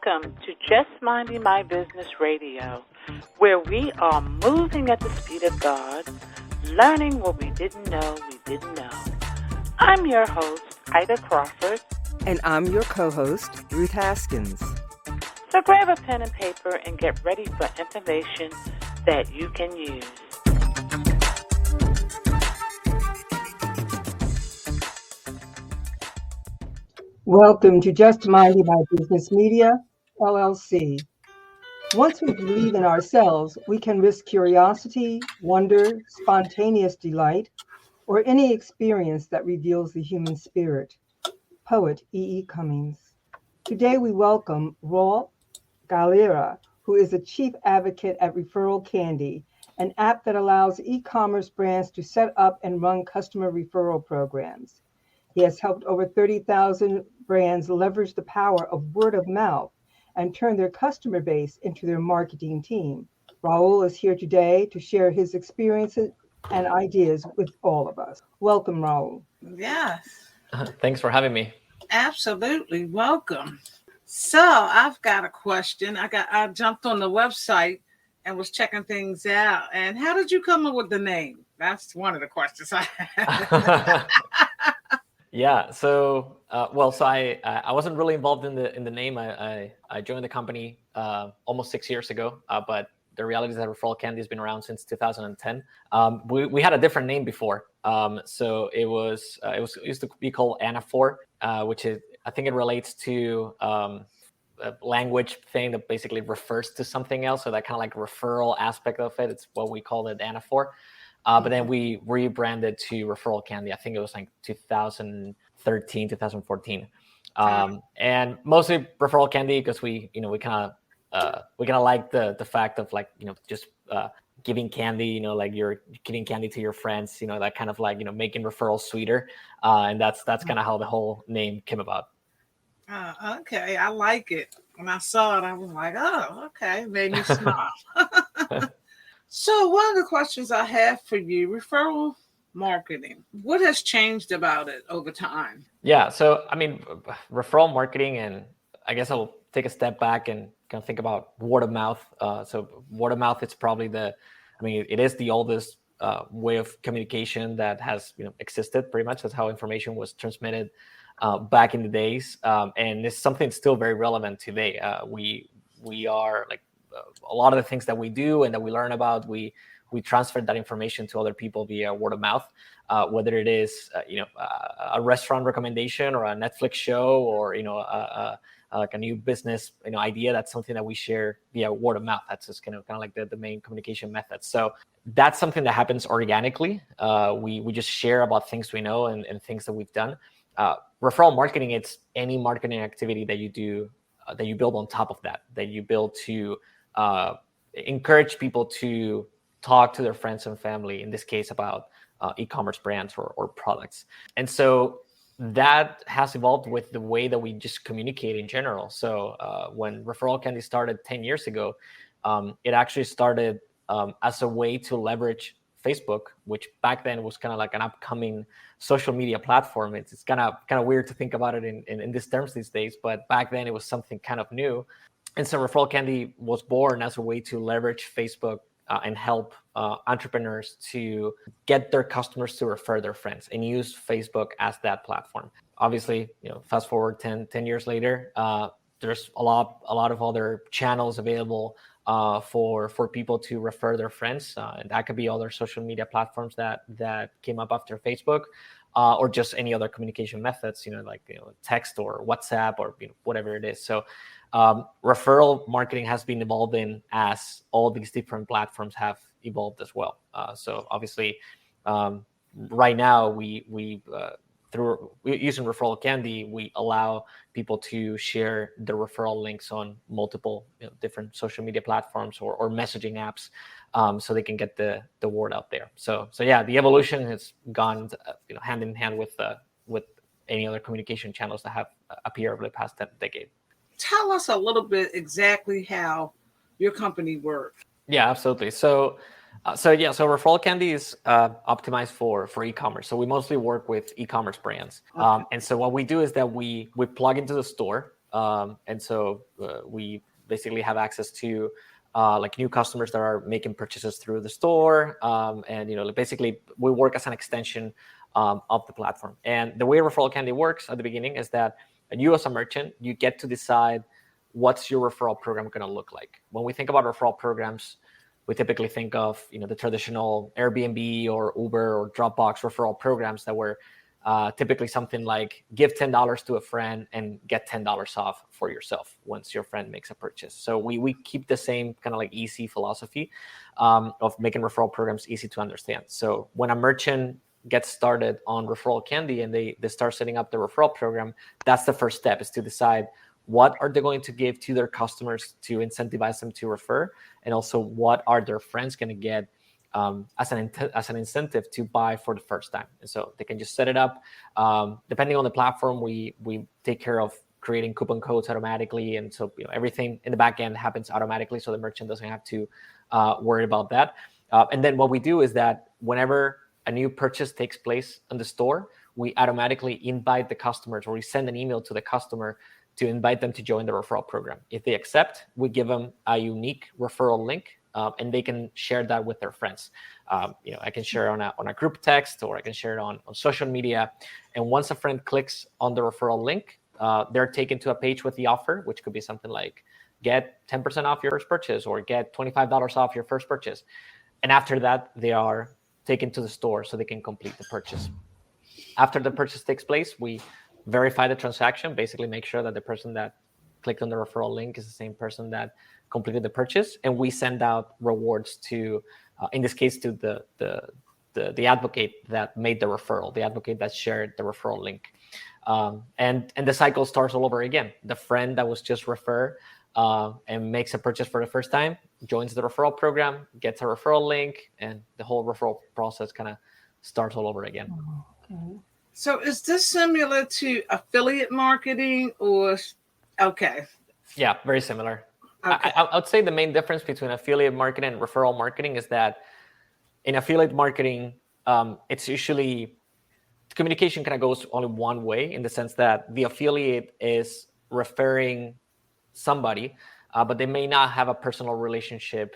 Welcome to Just Minding My Business Radio, where we are moving at the speed of God, learning what we didn't know we didn't know. I'm your host, Ida Crawford. And I'm your co-host, Ruth Haskins. So grab a pen and paper and get ready for information that you can use. Welcome to Just Minding My Business Media, LLC. Once we believe in ourselves, we can risk curiosity, wonder, spontaneous delight, or any experience that reveals the human spirit. Poet E.E. Cummings. Today we welcome Raúl Galera, who is the chief advocate at ReferralCandy, an app that allows e-commerce brands to set up and run customer referral programs. He has helped over 30,000 brands leverage the power of word of mouth and turn their customer base into their marketing team. Raúl is here today to share his experiences and ideas with all of us. Welcome, Raúl. Yes. Thanks for having me. Absolutely. Welcome. So I've got a question. I jumped on the website and was checking things out. And how did you come up with the name? That's one of the questions I had. Yeah. So, I wasn't really involved in the name. I joined the company almost 6 years ago, but the reality is that ReferralCandy has been around since 2010. We had a different name before. So it used to be called Anaphor, which is, I think it relates to a language thing that basically refers to something else. So that kind of like referral aspect of it. It's what we call it, Anaphor. But then we rebranded to ReferralCandy. I think it was like 2013, 2014. And mostly ReferralCandy because we kind of like the fact of like, just giving candy, like you're giving candy to your friends, that kind of like, making referrals sweeter. And that's kind of how the whole name came about. Okay. I like it. When I saw it, I was like, oh, okay. Made me smile. So one of the questions I have for you, referral marketing, what has changed about it over time? Yeah. So, I mean, referral marketing, and I guess I'll take a step back and kind of think about word of mouth. So word of mouth, it's probably it is the oldest way of communication that has existed pretty much. That's how information was transmitted back in the days. And it's something still very relevant today. We are like, a lot of the things that we do and that we learn about, we transfer that information to other people via word of mouth, whether it is a restaurant recommendation or a Netflix show or like a new business idea. That's something that we share via word of mouth. That's just kind of like the main communication method. So that's something that happens organically. We just share about things we know and things that we've done. Referral marketing, it's any marketing activity that you do that you build on top of that you build to encourage people to talk to their friends and family, in this case about e-commerce brands or products. And so that has evolved with the way that we just communicate in general. So when ReferralCandy started 10 years ago, it actually started as a way to leverage Facebook, which back then was kind of like an upcoming social media platform. It's kind of weird to think about it in these terms these days, but back then it was something kind of new. And so ReferralCandy was born as a way to leverage Facebook and help entrepreneurs to get their customers to refer their friends and use Facebook as that platform. Obviously, fast forward 10 years later, there's a lot of other channels available for people to refer their friends. And that could be other social media platforms that came up after Facebook, or just any other communication methods, like text or WhatsApp or whatever it is. So referral marketing has been evolving as all these different platforms have evolved as well. So obviously, right now we through using ReferralCandy, we allow people to share the referral links on multiple different social media platforms or messaging apps, so they can get the word out there. So yeah, the evolution has gone hand in hand with any other communication channels that have appeared over the past decade. Tell us a little bit exactly how your company works. Yeah, absolutely. So ReferralCandy is optimized for e-commerce. So we mostly work with e-commerce brands. And so what we do is that we plug into the store And so we basically have access to like new customers that are making purchases through the store. And, basically we work as an extension of the platform. And the way ReferralCandy works at the beginning is that you as a merchant, you get to decide what's your referral program going to look like. When we think about referral programs, we typically think of the traditional Airbnb or Uber or Dropbox referral programs that were typically something like give $10 to a friend and get $10 off for yourself once your friend makes a purchase. So we keep the same kind of like easy philosophy of making referral programs easy to understand. So when a merchant gets started on ReferralCandy and they start setting up the referral program, that's the first step, is to decide what are they going to give to their customers to incentivize them to refer, and also what are their friends going to get as an incentive to buy for the first time. And so they can just set it up. Depending on the platform, we take care of creating coupon codes automatically, and so everything in the back end happens automatically, so the merchant doesn't have to worry about that. And then what we do is that whenever a new purchase takes place in the store, we automatically invite the customers, or we send an email to the customer to invite them to join the referral program. If they accept, we give them a unique referral link, and they can share that with their friends. I can share it on a group text, or I can share it on social media. And once a friend clicks on the referral link, they're taken to a page with the offer, which could be something like get 10% off your first purchase, or get $25 off your first purchase. And after that, they are taken to the store so they can complete the purchase. After the purchase takes place, we verify the transaction, basically make sure that the person that clicked on the referral link is the same person that completed the purchase, and we send out rewards to, in this case, to the advocate that made the referral, the advocate that shared the referral link, and the cycle starts all over again. The friend that was just referred and makes a purchase for the first time joins the referral program, gets a referral link, and the whole referral process kind of starts all over again. Okay. So is this similar to affiliate marketing, or okay? Yeah, very similar. Okay. I would say the main difference between affiliate marketing and referral marketing is that in affiliate marketing, it's usually communication kind of goes only one way, in the sense that the affiliate is referring somebody, but they may not have a personal relationship.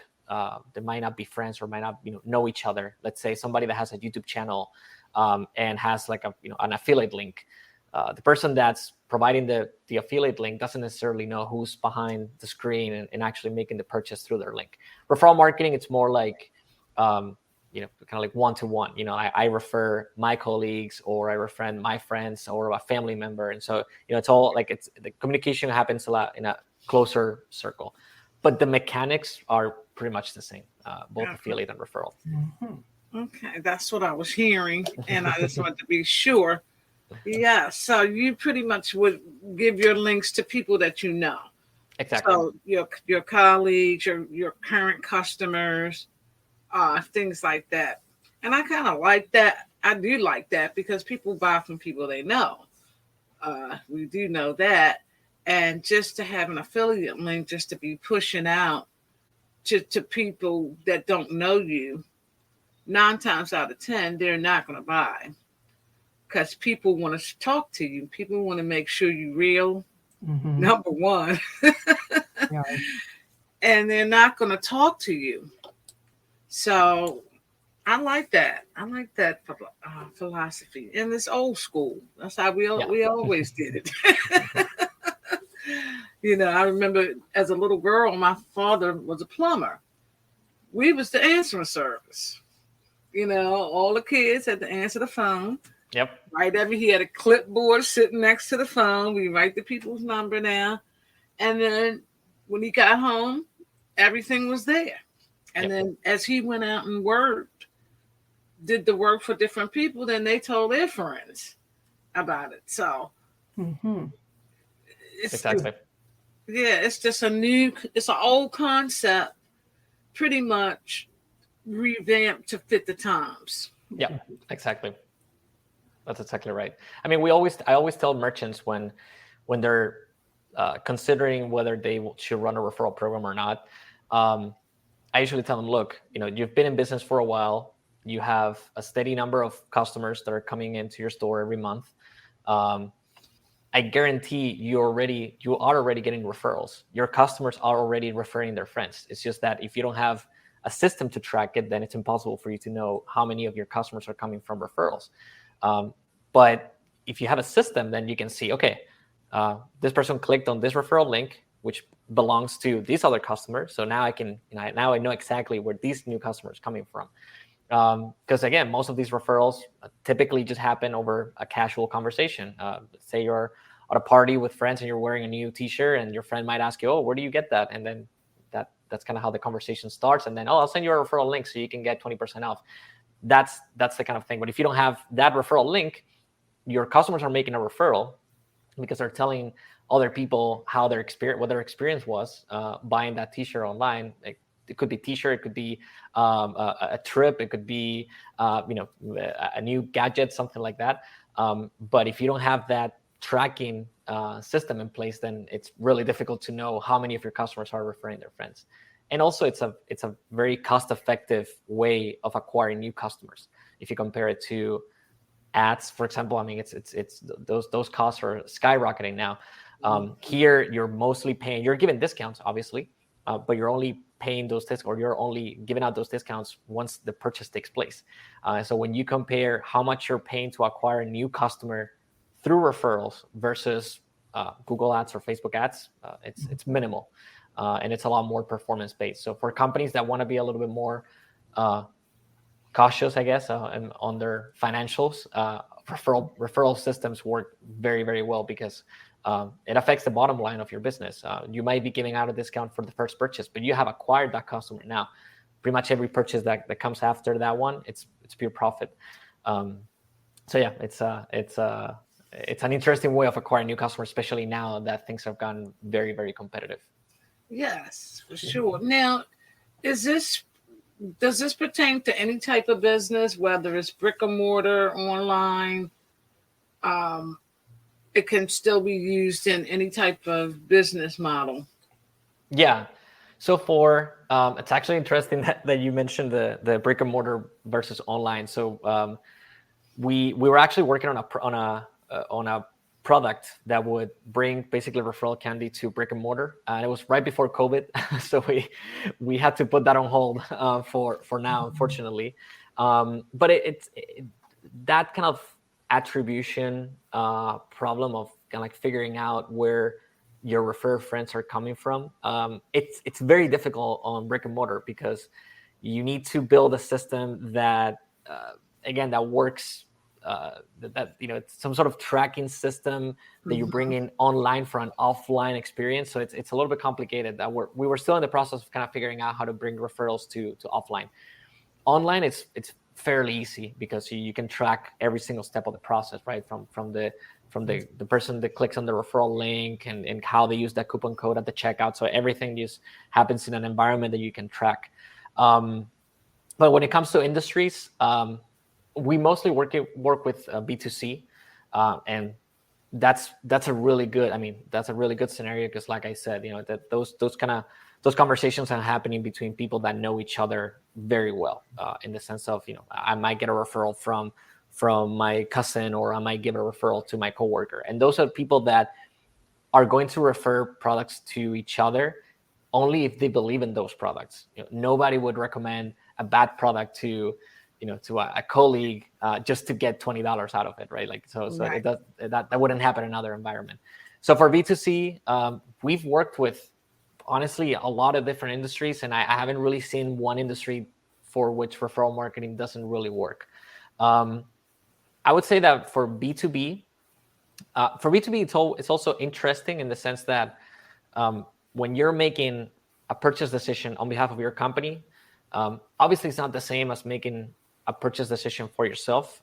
They might not be friends, or might not know each other. Let's say somebody that has a YouTube channel and has like an affiliate link. The person that's providing the affiliate link doesn't necessarily know who's behind the screen and actually making the purchase through their link. Referral marketing, it's more like, kind of like one-to-one. I refer my colleagues, or I refer my friends, or a family member. And so, it's all like the communication happens a lot in a closer circle, but the mechanics are pretty much the same, both affiliate and referral. Mm-hmm. Okay, that's what I was hearing, and I just wanted to be sure. Yeah, so you pretty much would give your links to people that you know. Exactly. So your colleagues, your current customers, things like that. And I kind of like that. I do like that, because people buy from people they know. We do know that. And just to have an affiliate link, just to be pushing out to people that don't know you, 9 times out of 10, they're not going to buy, because people want to talk to you. People want to make sure you're real, number one. Yeah. And they're not going to talk to you. So I like that. I like that philosophy. And it's old school. That's how we always did it. I remember as a little girl, my father was a plumber. We was the answering service. All the kids had to answer the phone. Yep. Right over, he had a clipboard sitting next to the phone. We write the people's number down. And then when he got home, everything was there. And then as he went out and did the work for different people, then they told their friends about it. So Exactly. It's just it's an old concept, pretty much revamped to fit the times. Yeah, exactly. That's exactly right. I mean, I always tell merchants when they're considering whether they should run a referral program or not, I usually tell them, look, you've been in business for a while. You have a steady number of customers that are coming into your store every month. I guarantee you are already getting referrals. Your customers are already referring their friends. It's just that if you don't have a system to track it, then it's impossible for you to know how many of your customers are coming from referrals. But if you have a system, then you can see, okay, this person clicked on this referral link, which belongs to these other customers. So now I know exactly where these new customers are coming from. Because again, most of these referrals typically just happen over a casual conversation. Say you're at a party with friends and you're wearing a new T-shirt, and your friend might ask you, "Oh, where do you get that?" And then that's kind of how the conversation starts. And then, "Oh, I'll send you a referral link so you can get 20% off." That's the kind of thing. But if you don't have that referral link, your customers are making a referral because they're telling other people how what their experience was buying that T-shirt online. It could be T-shirt, it could be a trip, it could be a new gadget, something like that. But if you don't have that tracking system in place, then it's really difficult to know how many of your customers are referring their friends. And also, it's a very cost-effective way of acquiring new customers. If you compare it to ads, for example, I mean, it's those costs are skyrocketing now. Here, you're mostly paying. You're given discounts, obviously, but you're only paying those discounts, or you're only giving out those discounts once the purchase takes place. So when you compare how much you're paying to acquire a new customer through referrals versus Google ads or Facebook ads, it's minimal, and it's a lot more performance based. So for companies that want to be a little bit more cautious, I guess, on their financials, referral systems work very, very well because it affects the bottom line of your business. You might be giving out a discount for the first purchase, but you have acquired that customer now. Pretty much every purchase that comes after that one, it's pure profit. So yeah, it's an interesting way of acquiring new customers, especially now that things have gotten very, very competitive. Yes, for sure. Now, does this pertain to any type of business, whether it's brick and mortar, online? It can still be used in any type of business model. Yeah. So it's actually interesting that you mentioned the brick and mortar versus online. So we were actually working on a product that would bring basically ReferralCandy to brick and mortar, and it was right before COVID, so we had to put that on hold for now, unfortunately. But it that kind of attribution problem of kind of like figuring out where your refer friends are coming from, it's very difficult on brick and mortar because you need to build a system that again that works, that it's some sort of tracking system that you bring in online for an offline experience. So it's a little bit complicated. That we were still in the process of kind of figuring out how to bring referrals to offline. Online, it's fairly easy because you can track every single step of the process, right? From the person that clicks on the referral link and how they use that coupon code at the checkout. So everything just happens in an environment that you can track. But when it comes to industries, we mostly work with B2C, and that's a really good scenario because, like I said, that those conversations are happening between people that know each other very well, in the sense of I might get a referral from my cousin, or I might give a referral to my coworker, and those are people that are going to refer products to each other only if they believe in those products. Nobody would recommend a bad product to a colleague just to get $20 out of it, right? Right. That wouldn't happen in another environment. So for B2C, we've worked with, honestly, a lot of different industries, and I haven't really seen one industry for which referral marketing doesn't really work. I would say that for B2B, it's also interesting in the sense that when you're making a purchase decision on behalf of your company, obviously it's not the same as making a purchase decision for yourself.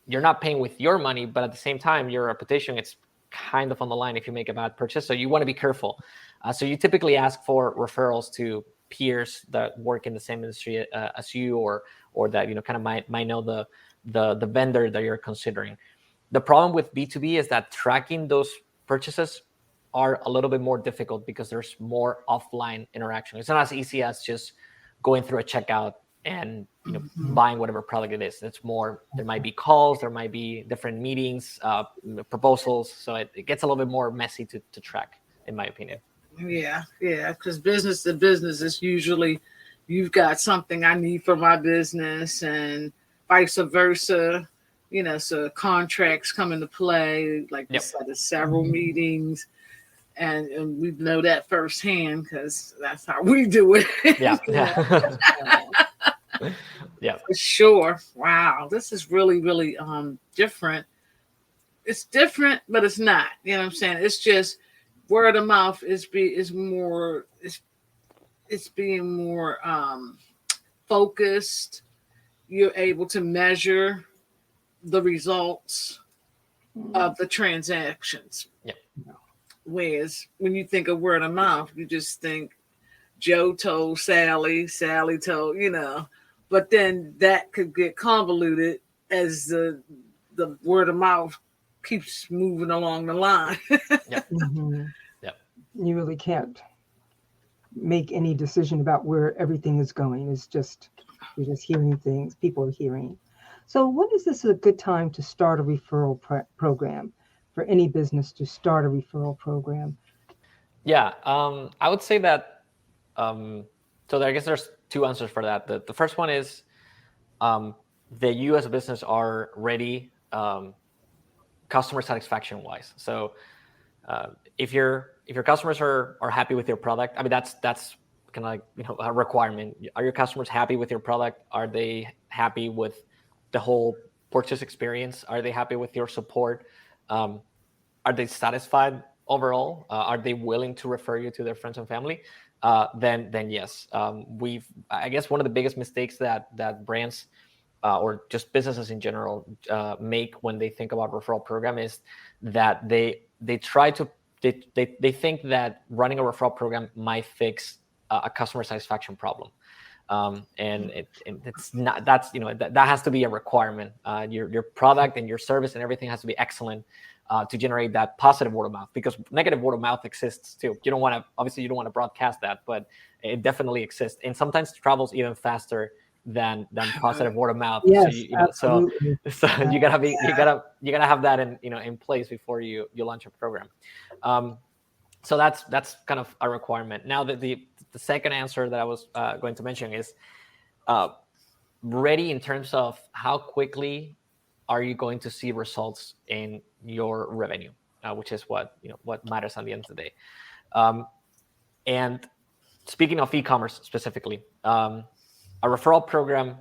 You're not paying with your money, but at the same time, your reputation, it's kind of on the line if you make a bad purchase. So you want to be careful. So you typically ask for referrals to peers that work in the same industry as you, or that kind of might know the vendor that you're considering. The problem with B2B is that tracking those purchases are a little bit more difficult because there's more offline interaction. It's not as easy as just going through a checkout and buying whatever product it is. It's more, there might be calls, there might be different meetings, proposals. So it gets a little bit more messy to track, in my opinion. Yeah, because business to business is usually you've got something I need for my business and vice versa. So contracts come into play, like you said, there's several meetings, and we know that firsthand because that's how we do it. Yeah. Yeah. For sure. Wow, this is really, really different. It's different, but it's not. You know what I'm saying? It's just word of mouth is more. It's being more focused. You're able to measure the results of the transactions. Yeah. Whereas when you think of word of mouth, you just think Joe told Sally, Sally told, but then that could get convoluted as the word of mouth keeps moving along the line. Yeah. Yeah. You really can't make any decision about where everything is going. It's just, you're just hearing things people are hearing. So when is this a good time to start a referral program, for any business to start a referral program? Yeah, I would say that, so I guess there's two answers for that. The first one is that you as a business are ready customer satisfaction wise. So if your customers are happy with your product, I mean, that's kind of like, a requirement. Are your customers happy with your product? Are they happy with the whole purchase experience? Are they happy with your support? Are they satisfied overall? Are they willing to refer you to their friends and family? Then yes. I guess one of the biggest mistakes that brands or just businesses in general make when they think about referral program is that they think that running a referral program might fix a customer satisfaction problem. And it's not. That's that has to be a requirement. Your product and your service and everything has to be excellent to generate that positive word of mouth, because negative word of mouth exists too. You don't want to broadcast that, but it definitely exists, and sometimes travels even faster than positive word of mouth. Yes, so you absolutely. gotta have that in place before you launch a program. So that's kind of a requirement. Now the second answer that I was going to mention is ready in terms of how quickly are you going to see results in your revenue, which is what matters at the end of the day. And speaking of e-commerce specifically, a referral program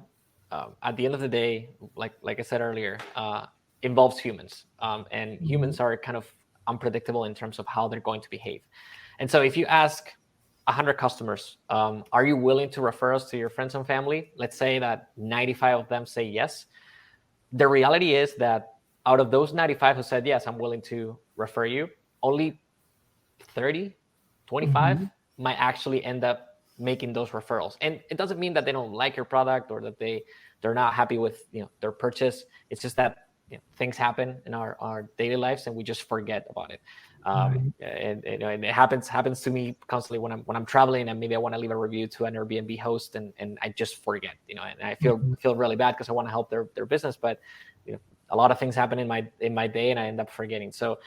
at the end of the day, like I said earlier, involves humans, and humans are kind of unpredictable in terms of how they're going to behave. And so if you ask 100 customers, are you willing to refer us to your friends and family? Let's say that 95 of them say yes. The reality is that out of those 95 who said yes, I'm willing to refer you, only 30, 25 might actually end up making those referrals. And it doesn't mean that they don't like your product or that they're not happy with their purchase. It's just that things happen in our daily lives and we just forget about it. And it happens to me constantly when I'm traveling, and maybe I want to leave a review to an Airbnb host and I just forget, and I feel really bad because I want to help their business, but a lot of things happen in my day and I end up forgetting. So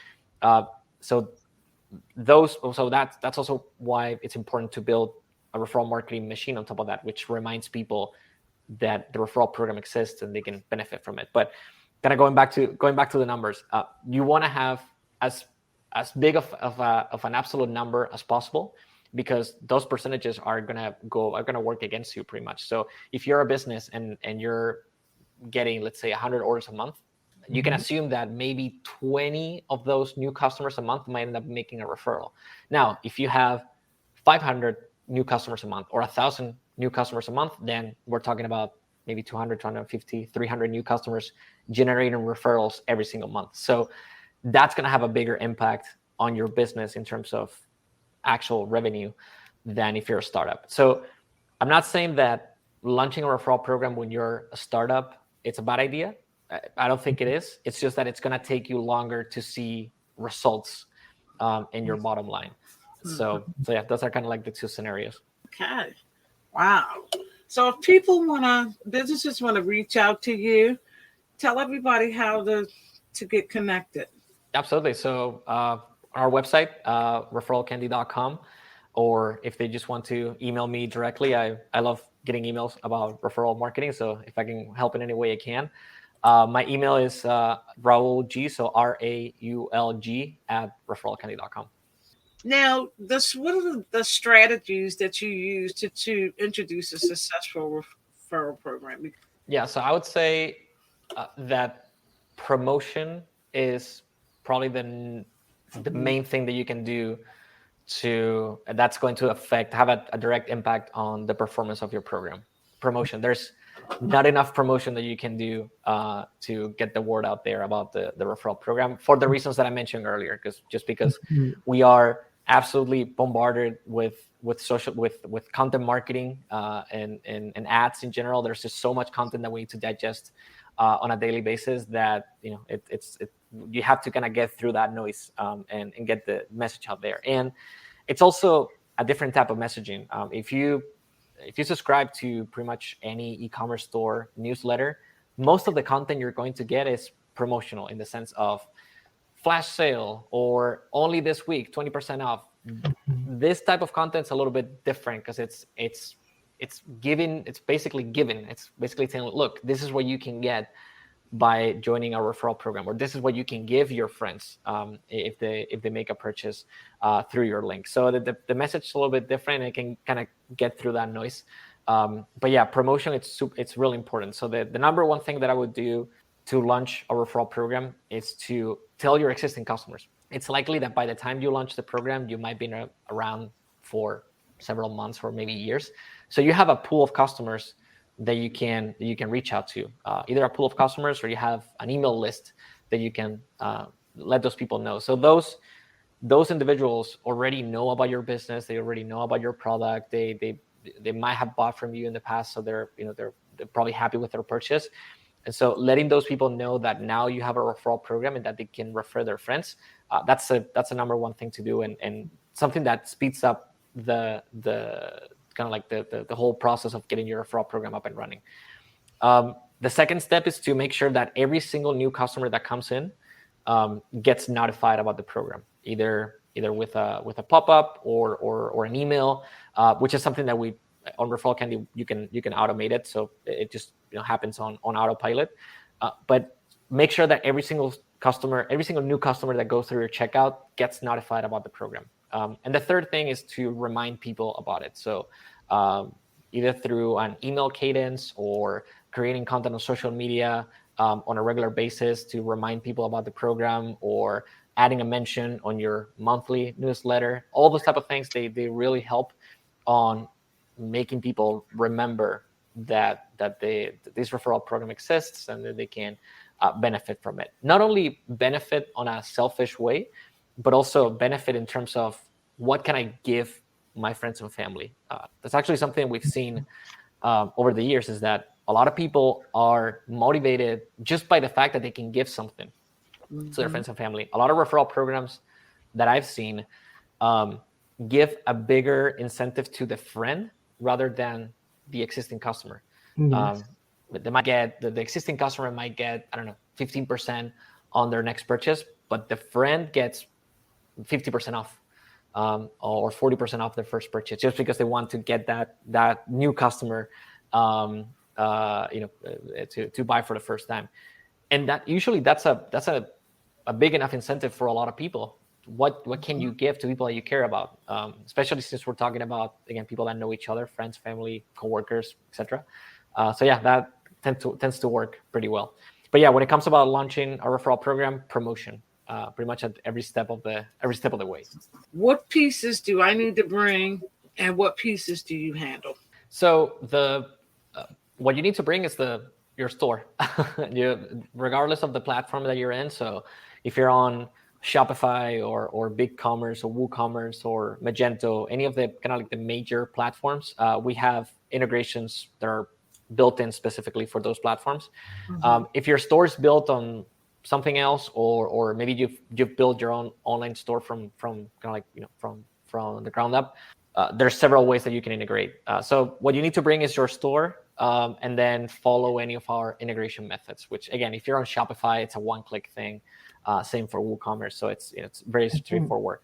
that's also why it's important to build a referral marketing machine on top of that, which reminds people that the referral program exists and they can benefit from it. But kind of going back to the numbers, you want to have as big of an absolute number as possible, because those percentages are gonna work against you pretty much. So if you're a business and you're getting, let's say, 100 orders a month, you can assume that maybe 20 of those new customers a month might end up making a referral. Now, if you have 500 new customers a month or 1,000 new customers a month, then we're talking about maybe 200, 250, 300 new customers generating referrals every single month. So that's going to have a bigger impact on your business in terms of actual revenue than if you're a startup. So I'm not saying that launching a referral program when you're a startup, it's a bad idea. I don't think it is. It's just that it's going to take you longer to see results in your bottom line. So yeah, those are kind of like the two scenarios. Okay. Wow. So if businesses want to reach out to you, tell everybody how to get connected. Absolutely. So our website, ReferralCandy.com, or if they just want to email me directly, I love getting emails about referral marketing. So if I can help in any way I can. My email is Raúl G, so RAULG @ReferralCandy.com. Now, what are the strategies that you use to introduce a successful referral program? Yeah, so I would say that promotion is probably the main thing that you can do that's going to have a direct impact on the performance of your program. Promotion. There's not enough promotion that you can do to get the word out there about the referral program for the reasons that I mentioned earlier. Because we are absolutely bombarded with content marketing and ads in general. There's just so much content that we need to digest on a daily basis that you have to kind of get through that noise and get the message out there. And it's also a different type of messaging. If you subscribe to pretty much any e-commerce store newsletter, most of the content you're going to get is promotional in the sense of flash sale or only this week 20% off. This type of content is a little bit different because it's basically given. It's basically saying, look, this is what you can get by joining our referral program, or this is what you can give your friends if they make a purchase through your link. So the message is a little bit different. It can kind of get through that noise. But yeah, promotion, it's really important. So the number one thing that I would do to launch a referral program is to tell your existing customers. It's likely that by the time you launch the program, you might be around for several months or maybe years. So you have a pool of customers that you can reach out to, either a pool of customers or you have an email list that you can let those people know. So those individuals already know about your business. They already know about your product. They might have bought from you in the past, so they're probably happy with their purchase. And so letting those people know that now you have a referral program and that they can refer their friends, that's a number one thing to do, and something that speeds up the kind of like the whole process of getting your referral program up and running. The second step is to make sure that every single new customer that comes in gets notified about the program, either with a pop-up or an email, which is something that we on ReferralCandy you can automate it, so it just happens on autopilot. But make sure that every single new customer that goes through your checkout gets notified about the program. And the third thing is to remind people about it. So either through an email cadence or creating content on social media on a regular basis to remind people about the program, or adding a mention on your monthly newsletter. All those type of things, they really help on making people remember that this referral program exists and that they can benefit from it. Not only benefit on a selfish way, but also benefit in terms of what can I give my friends and family. That's actually something we've seen over the years, is that a lot of people are motivated just by the fact that they can give something to their friends and family. A lot of referral programs that I've seen give a bigger incentive to the friend rather than the existing customer. Yes. They might get the existing customer might get 15% on their next purchase, but the friend gets 50% off or 40% off their first purchase, just because they want to get that new customer to buy for the first time. And that usually that's a big enough incentive for a lot of people. What can you give to people that you care about, especially since we're talking about, again, people that know each other, friends, family, coworkers, etc. So yeah, that tends to work pretty well. But yeah, when it comes about launching a referral program, promotion, pretty much at every step of the way. What pieces do I need to bring, and what pieces do you handle? So what you need to bring is your store, regardless of the platform that you're in. So if you're on Shopify or BigCommerce or WooCommerce or Magento, any of the kind of like the major platforms, we have integrations that are built in specifically for those platforms. If your store is built on something else, or maybe you've built your own online store from kind of like from the ground up, there's several ways that you can integrate. So what you need to bring is your store, and then follow any of our integration methods, which again, if you're on Shopify, it's a one-click thing. Same for WooCommerce. So it's very straightforward.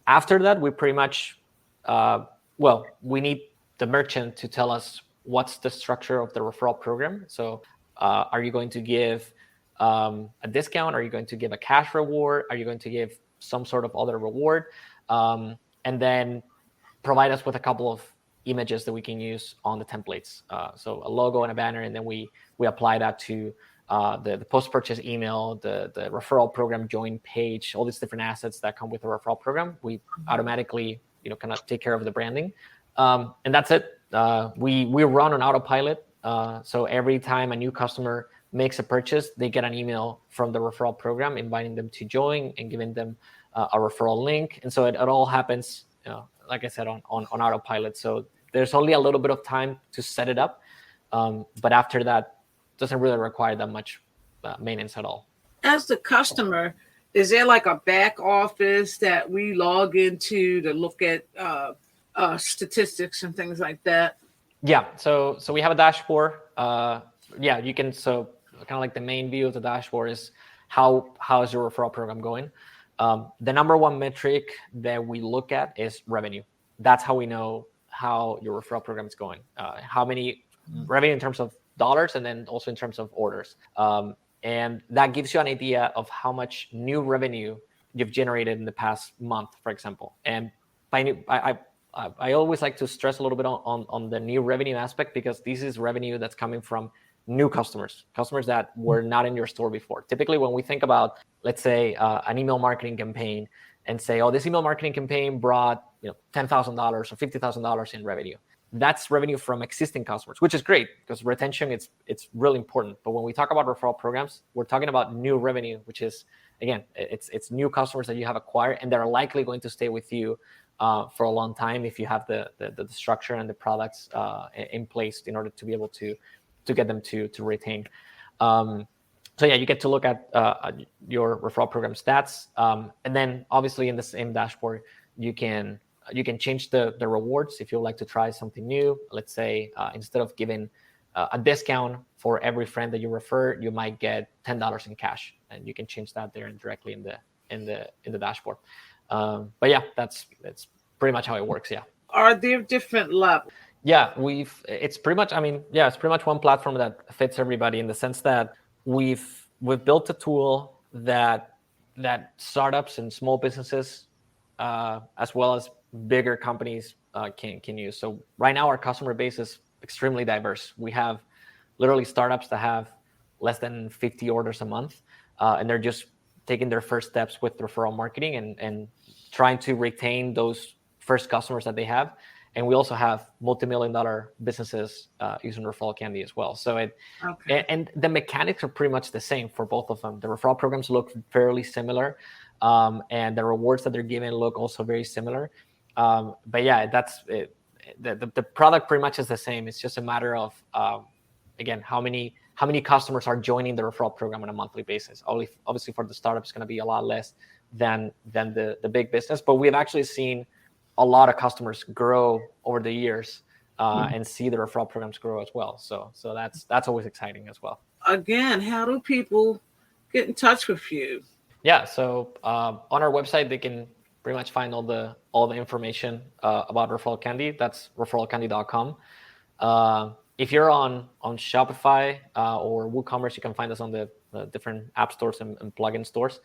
After that, we pretty much, we need the merchant to tell us what's the structure of the referral program. So are you going to give a discount? Are you going to give a cash reward? Are you going to give some sort of other reward? And then provide us with a couple of images that we can use on the templates. So a logo and a banner, and then we apply that to the post-purchase email, the referral program join page, all these different assets that come with the referral program. We automatically, kind of take care of the branding. And that's it. We run on autopilot. So every time a new customer makes a purchase, they get an email from the referral program inviting them to join and giving them a referral link. And so it all happens, like I said, on autopilot. So there's only a little bit of time to set it up. But after that, doesn't really require that much maintenance at all. As the customer, is there like a back office that we log into to look at statistics and things like that? Yeah, so we have a dashboard. You can, so kind of like the main view of the dashboard is how is your referral program going? The number one metric that we look at is revenue. That's how we know how your referral program is going. How many revenue in terms of dollars, and then also in terms of orders. And that gives you an idea of how much new revenue you've generated in the past month, for example. And by new, I always like to stress a little bit on the new revenue aspect, because this is revenue that's coming from new customers that were not in your store before. Typically, when we think about, let's say, an email marketing campaign, and say, oh, this email marketing campaign brought $10,000 or $50,000 in revenue. That's revenue from existing customers, which is great because retention, it's really important. But when we talk about referral programs, we're talking about new revenue, which is, again, it's new customers that you have acquired, and they're likely going to stay with you for a long time if you have the structure and the products in place in order to be able to get them to retain. So yeah, you get to look at your referral program stats, and then obviously in the same dashboard, you can change the rewards if you would like to try something new. Let's say instead of giving a discount for every friend that you refer, you might get $10 in cash, and you can change that there directly in the dashboard. But yeah, that's pretty much how it works. Yeah. Are there different levels? Yeah, it's pretty much one platform that fits everybody, in the sense that we've built a tool that startups and small businesses, as well as bigger companies, can use. So right now our customer base is extremely diverse. We have literally startups that have less than 50 orders a month, and they're just taking their first steps with referral marketing and trying to retain those first customers that they have. And we also have multi-million-dollar businesses using ReferralCandy as well. So and the mechanics are pretty much the same for both of them. The referral programs look fairly similar, and the rewards that they're given look also very similar. But yeah, that's it. The product pretty much is the same. It's just a matter of again, how many customers are joining the referral program on a monthly basis. Obviously, for the startup, it's going to be a lot less than the big business. But we've actually seen a lot of customers grow over the years and see the referral programs grow as well. So that's always exciting as well. Again, how do people get in touch with you? Yeah, so on our website, they can pretty much find all the information about ReferralCandy. That's ReferralCandy.com. If you're on Shopify or WooCommerce, you can find us on the different app stores and plugin stores.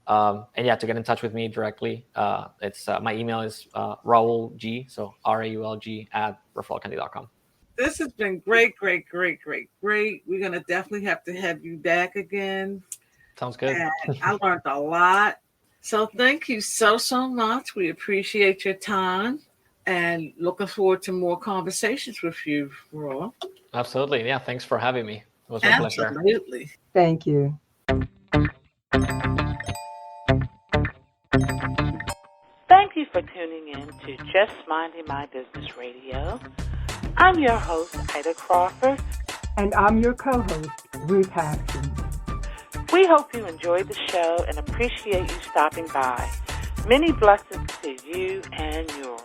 And yeah, to get in touch with me directly, it's my email is Raúl G, so RAULG @ReferralCandy.com. This has been great. We're going to definitely have to have you back again. Sounds good. And I learned a lot. So thank you so much. We appreciate your time and looking forward to more conversations with you, Raúl. Absolutely. Yeah, thanks for having me. It was a pleasure. Absolutely. Thank you. Thank you for tuning in to Just Minding My Business Radio. I'm your host, Ida Crawford. And I'm your co-host, Ruth Haskins. We hope you enjoyed the show and appreciate you stopping by. Many blessings to you and yours.